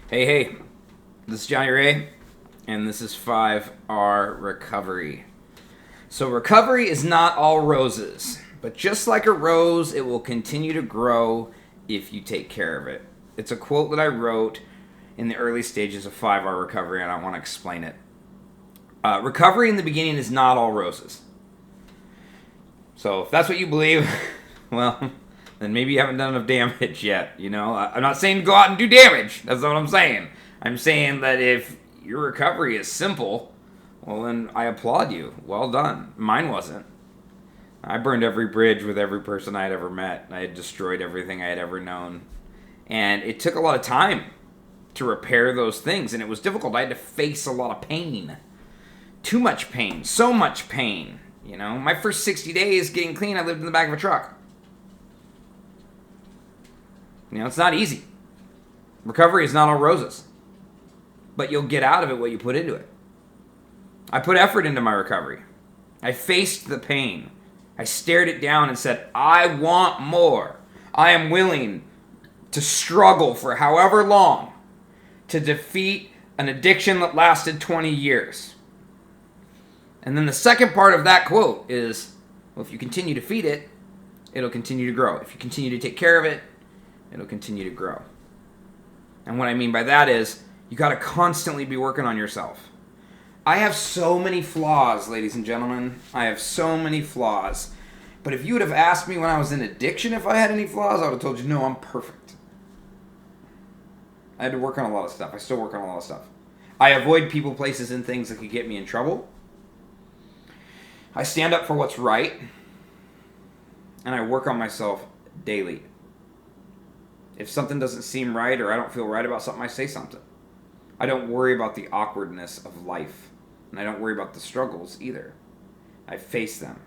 Hey, this is Johnny Ray, and this is 5R Recovery. So, recovery is not all roses, but just like a rose, it will continue to grow if you take care of it. It's a quote that I wrote in the early stages of 5R Recovery, and I want to explain it. Recovery in the beginning is not all roses. So, if that's what you believe, well, then maybe you haven't done enough damage yet. I'm not saying go out and do damage. That's not what I'm saying. I'm saying that if your recovery is simple, well, then I applaud you. Well done. Mine wasn't. I burned every bridge with every person I had ever met. I had destroyed everything I had ever known. And it took a lot of time to repair those things, and it was difficult. I had to face a lot of pain. Too much pain. So much pain. My first 60 days getting clean, I lived in the back of a truck. It's not easy. Recovery is not all roses. But you'll get out of it what you put into it. I put effort into my recovery. I faced the pain. I stared it down and said, I want more. I am willing to struggle for however long to defeat an addiction that lasted 20 years. And then the second part of that quote is, well, if you continue to feed it, it'll continue to grow. If you continue to take care of it, it'll continue to grow. And what I mean by that is, you got to constantly be working on yourself. I have so many flaws, ladies and gentlemen. I have so many flaws. But if you would have asked me when I was in addiction if I had any flaws, I would have told you, no, I'm perfect. I had to work on a lot of stuff. I still work on a lot of stuff. I avoid people, places, and things that could get me in trouble. I stand up for what's right. And I work on myself daily. If something doesn't seem right or I don't feel right about something, I say something. I don't worry about the awkwardness of life. And I don't worry about the struggles either. I face them.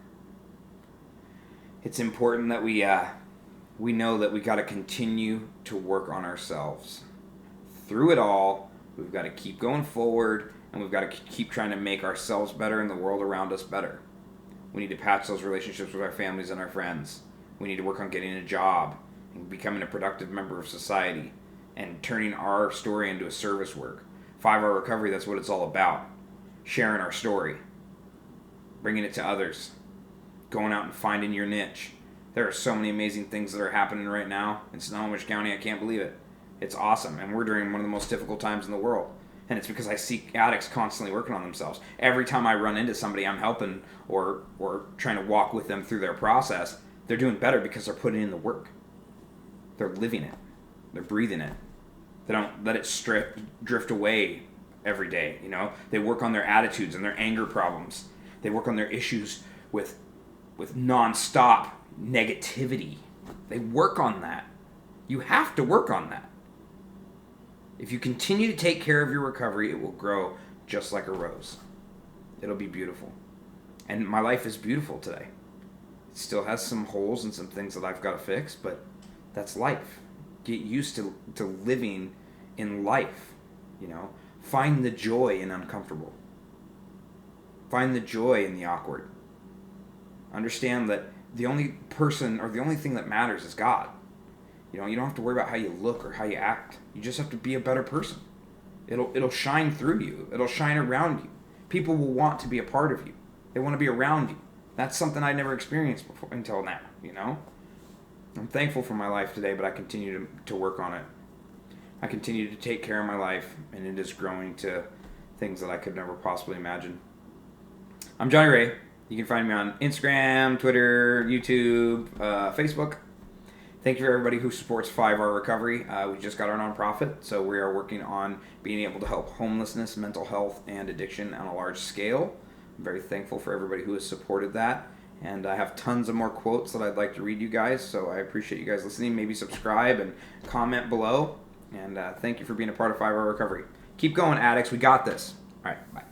It's important that we know that we got to continue to work on ourselves. Through it all, we've got to keep going forward, and we've got to keep trying to make ourselves better and the world around us better. We need to patch those relationships with our families and our friends. We need to work on getting a job and becoming a productive member of society and turning our story into a service work. 5R Recovery, that's what it's all about. Sharing our story. Bringing it to others. Going out and finding your niche. There are so many amazing things that are happening right now in Snohomish County, I can't believe it. It's awesome, and we're during one of the most difficult times in the world. And it's because I see addicts constantly working on themselves. Every time I run into somebody I'm helping or trying to walk with them through their process, they're doing better because they're putting in the work. They're living it. They're breathing it. They don't let it drift away every day. They work on their attitudes and their anger problems. They work on their issues with nonstop negativity. They work on that. You have to work on that. If you continue to take care of your recovery, it will grow just like a rose. It'll be beautiful. And my life is beautiful today. It still has some holes and some things that I've got to fix, but that's life. Get used to living in life. Find the joy in uncomfortable. Find the joy in the awkward. Understand that the only person or the only thing that matters is God. You don't have to worry about how you look or how you act. You just have to be a better person. It'll shine through you. It'll shine around you. People will want to be a part of you. They want to be around you. That's something I never experienced before until now. I'm thankful for my life today, but I continue to work on it. I continue to take care of my life, and it is growing to things that I could never possibly imagine. I'm Johnny Ray. You can find me on Instagram, Twitter, YouTube, Facebook. Thank you for everybody who supports 5R Recovery. We just got our nonprofit, so we are working on being able to help homelessness, mental health, and addiction on a large scale. I'm very thankful for everybody who has supported that. And I have tons of more quotes that I'd like to read you guys, so I appreciate you guys listening. Maybe subscribe and comment below. And thank you for being a part of 5R Recovery. Keep going, addicts. We got this. All right, bye.